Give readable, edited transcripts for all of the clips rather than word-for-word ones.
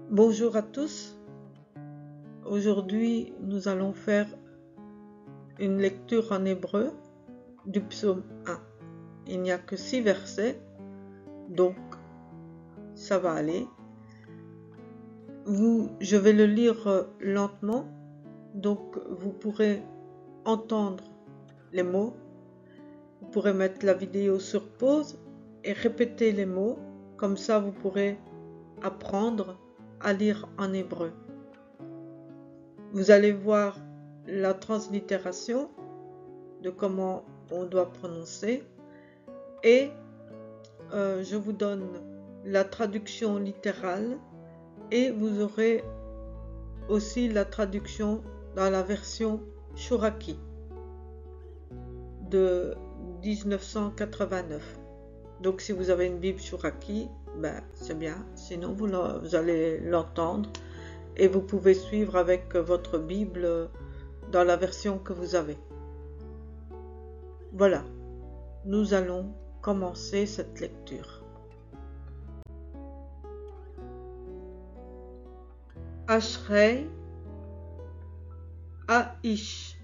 Bonjour à tous. Aujourd'hui, nous allons faire une lecture en hébreu du psaume 1. Il n'y a que 6 versets, donc ça va aller. Je vais le lire lentement, donc vous pourrez entendre les mots. Vous pourrez mettre la vidéo sur pause et répéter les mots, comme ça vous pourrez apprendre à lire en hébreu. Vous allez voir la translittération de comment on doit prononcer et je vous donne la traduction littérale et vous aurez aussi la traduction dans la version Chouraki de 1989. Donc si vous avez une Bible Chouraki, c'est bien, sinon vous allez l'entendre et vous pouvez suivre avec votre Bible dans la version que vous avez. Voilà, nous allons commencer cette lecture. Ashrei Aish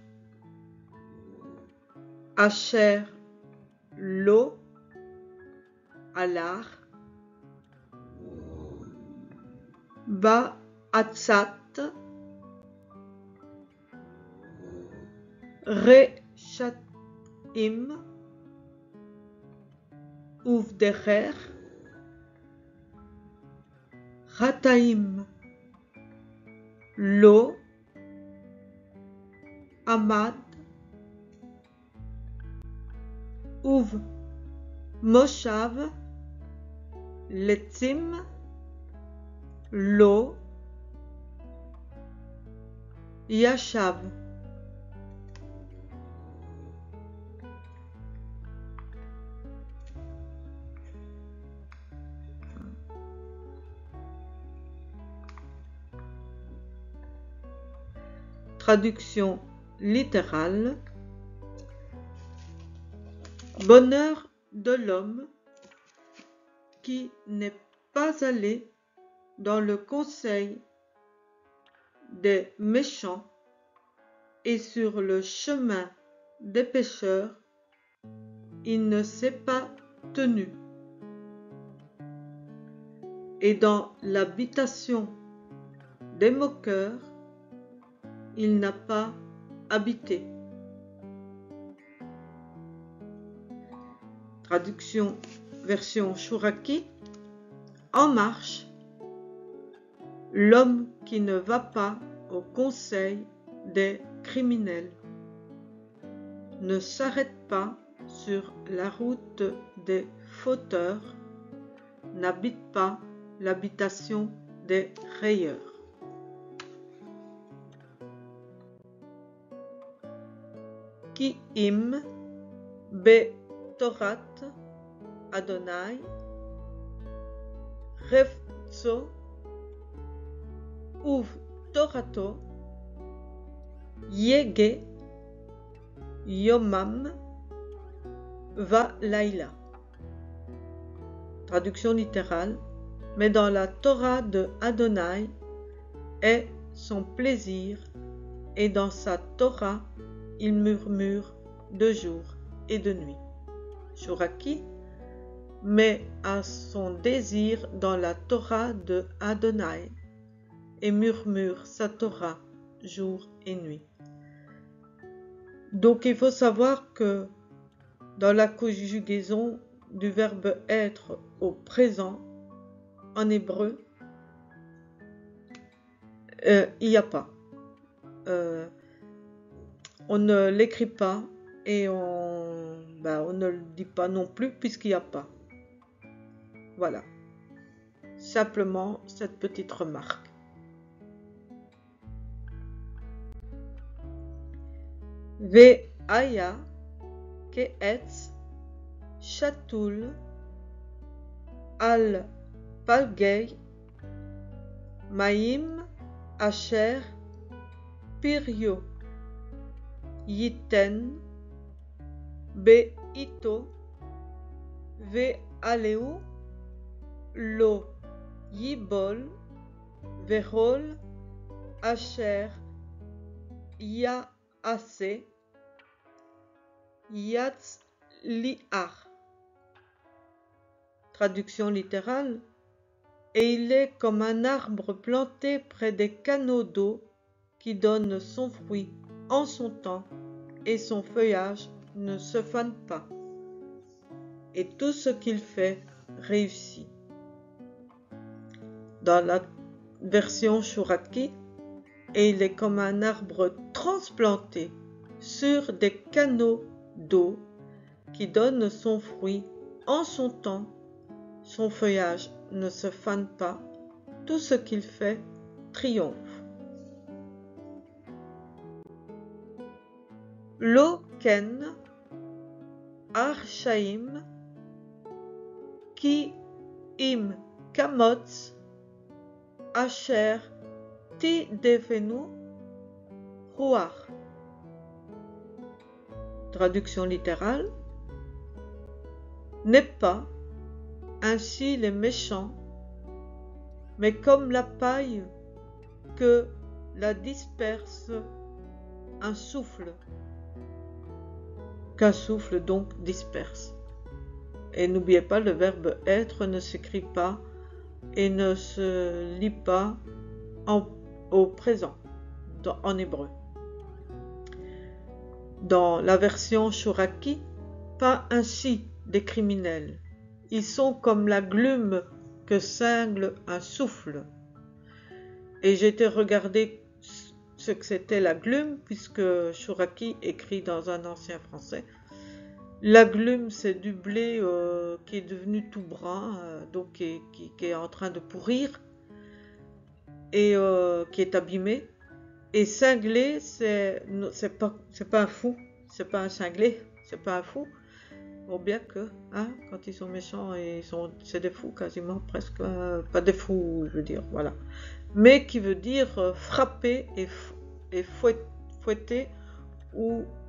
Asher Lo Alar Ba'atzat Reshatim Uvdecher Chataim Lo Amad Uv Moshav Letzim Lo Yashav. Traduction littérale. Bonheur de l'homme qui n'est pas allé dans le conseil des méchants et sur le chemin des pécheurs, il ne s'est pas tenu. Et dans l'habitation des moqueurs, il n'a pas habité. Traduction version Chouraki. En marche, l'homme qui ne va pas au conseil des criminels, ne s'arrête pas sur la route des fauteurs, n'habite pas l'habitation des rayeurs. Ki im be Torat Adonai Refzo Uv Torato Yege Yomam Va Laila. Traduction littérale. Mais dans la Torah de Adonai est son plaisir, et dans sa Torah il murmure de jour et de nuit. Chouraki, mais a son désir dans la Torah de Adonai et murmure sa Torah jour et nuit. Donc il faut savoir que dans la conjugaison du verbe être au présent en hébreu, il n'y a pas. On ne l'écrit pas et on ne le dit pas non plus puisqu'il n'y a pas. Voilà. Simplement cette petite remarque. Ve'aya ke'etz shatul al palgei maim asher piryo yiten be'ito ve'aleu lo yibol verol asher ya'ase yatzliach. Traduction littérale. Et il est comme un arbre planté près des canaux d'eau qui donne son fruit en son temps et son feuillage ne se fane pas. Et tout ce qu'il fait réussit. Dans la version Shuraki, et il est comme un arbre transplanté sur des canaux d'eau qui donne son fruit en son temps, son feuillage ne se fane pas, tout ce qu'il fait triomphe. Lo ken arshaim ki im kamotz asher ti defenu ruach. Traduction littérale. N'est pas ainsi les méchants, mais comme la paille que la disperse un souffle, qu'un souffle donc disperse. Et n'oubliez pas, le verbe être ne s'écrit pas et ne se lit pas au présent, en hébreu. Dans la version Shuraki, pas ainsi des criminels. Ils sont comme la glume que cingle un souffle. Et j'ai été regarder ce que c'était la glume, puisque Shuraki écrit dans un ancien français. La glume, c'est du blé qui est devenu tout brun, donc qui est en train de pourrir et qui est abîmé. Et cinglé, c'est pas un fou, c'est pas un cinglé, c'est pas un fou. Bon, bien que, quand ils sont méchants, c'est des fous quasiment, presque, pas des fous, je veux dire, voilà. Mais qui veut dire frapper et fouetter,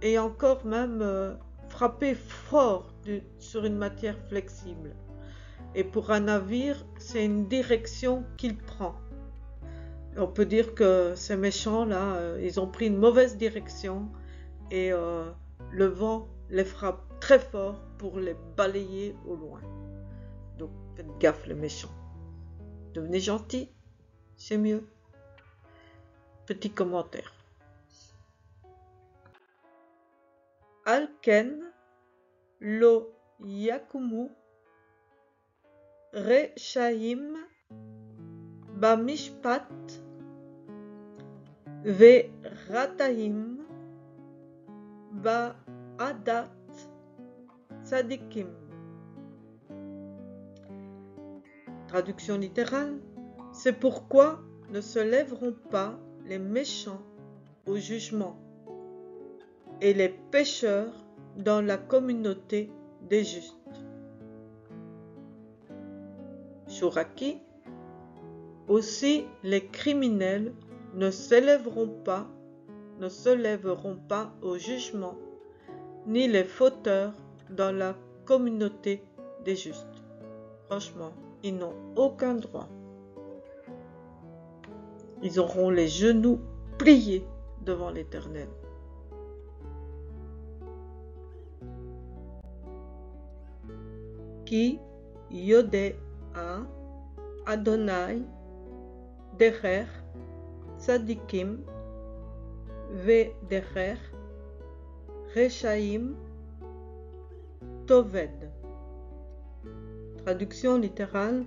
et encore même frapper fort sur une matière flexible. Et pour un navire, c'est une direction qu'il prend. On peut dire que ces méchants-là, ils ont pris une mauvaise direction et le vent les frappe très fort pour les balayer au loin. Donc faites gaffe les méchants. Devenez gentils, c'est mieux. Petit commentaire. Alken lo yakumu reshaim bamishpat ve'ratahim ba'adat tzadikim. Traduction littérale. C'est pourquoi ne se lèveront pas les méchants au jugement et les pécheurs dans la communauté des justes. Shuraki. Aussi les criminels ne se lèveront pas au jugement, ni les fauteurs dans la communauté des justes. Franchement, ils n'ont aucun droit. Ils auront les genoux pliés devant l'Éternel. Ki yodea Adonai derer tzadikim ve'derer reshaim toved. Traduction littérale.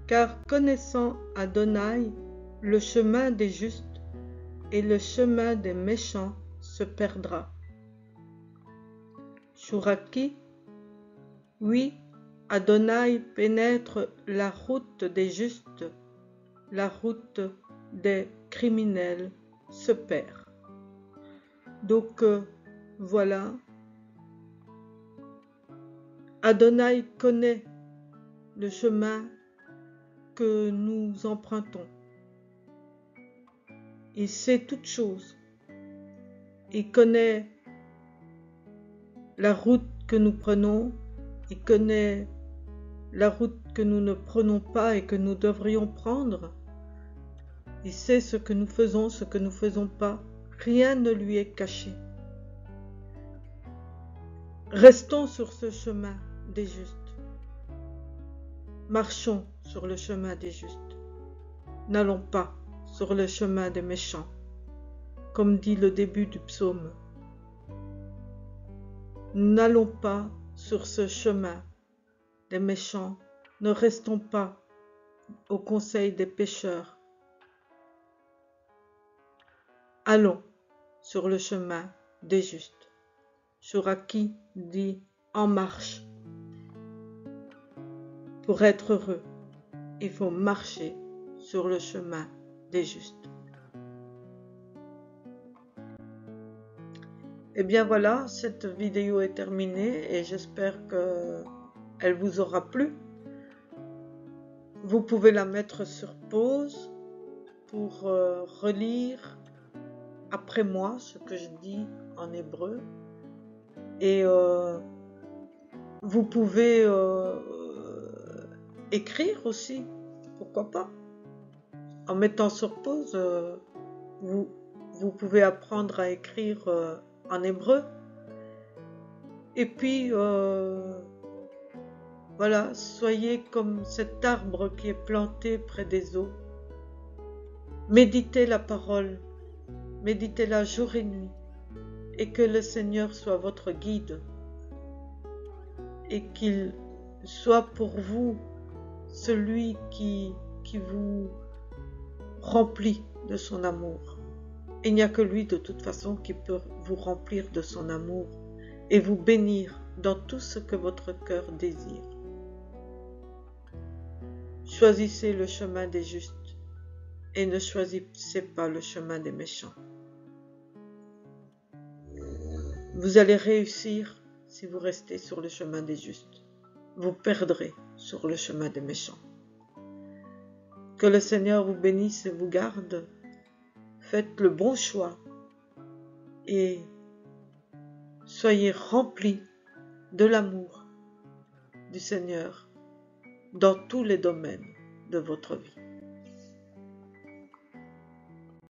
Car connaissant Adonai, le chemin des justes et le chemin des méchants se perdra. Shuraki. Oui, Adonai pénètre la route des justes, la route des criminels se perd. Donc voilà, Adonai connaît le chemin que nous empruntons. Il sait toutes choses. Il connaît la route que nous prenons. Il connaît la route que nous ne prenons pas et que nous devrions prendre. Il sait ce que nous faisons, ce que nous ne faisons pas. Rien ne lui est caché. Restons sur ce chemin des justes. Marchons sur le chemin des justes. N'allons pas sur le chemin des méchants, comme dit le début du psaume. N'allons pas sur ce chemin des méchants, ne restons pas au conseil des pécheurs. Allons sur le chemin des justes. Chouraki dit en marche. Pour être heureux, il faut marcher sur le chemin des justes. Et bien voilà, cette vidéo est terminée et j'espère qu'elle vous aura plu. Vous pouvez la mettre sur pause pour relire après moi ce que je dis en hébreu. Et vous pouvez écrire aussi, pourquoi pas. En mettant sur pause, vous pouvez apprendre à écrire en hébreu. Et puis, voilà, soyez comme cet arbre qui est planté près des eaux. Méditez la parole, méditez-la jour et nuit, et que le Seigneur soit votre guide, et qu'il soit pour vous celui qui vous remplit de son amour. Il n'y a que lui de toute façon qui peut vous remplir de son amour et vous bénir dans tout ce que votre cœur désire. Choisissez le chemin des justes et ne choisissez pas le chemin des méchants. Vous allez réussir si vous restez sur le chemin des justes. Vous perdrez sur le chemin des méchants. Que le Seigneur vous bénisse et vous garde. Faites le bon choix et soyez remplis de l'amour du Seigneur dans tous les domaines de votre vie.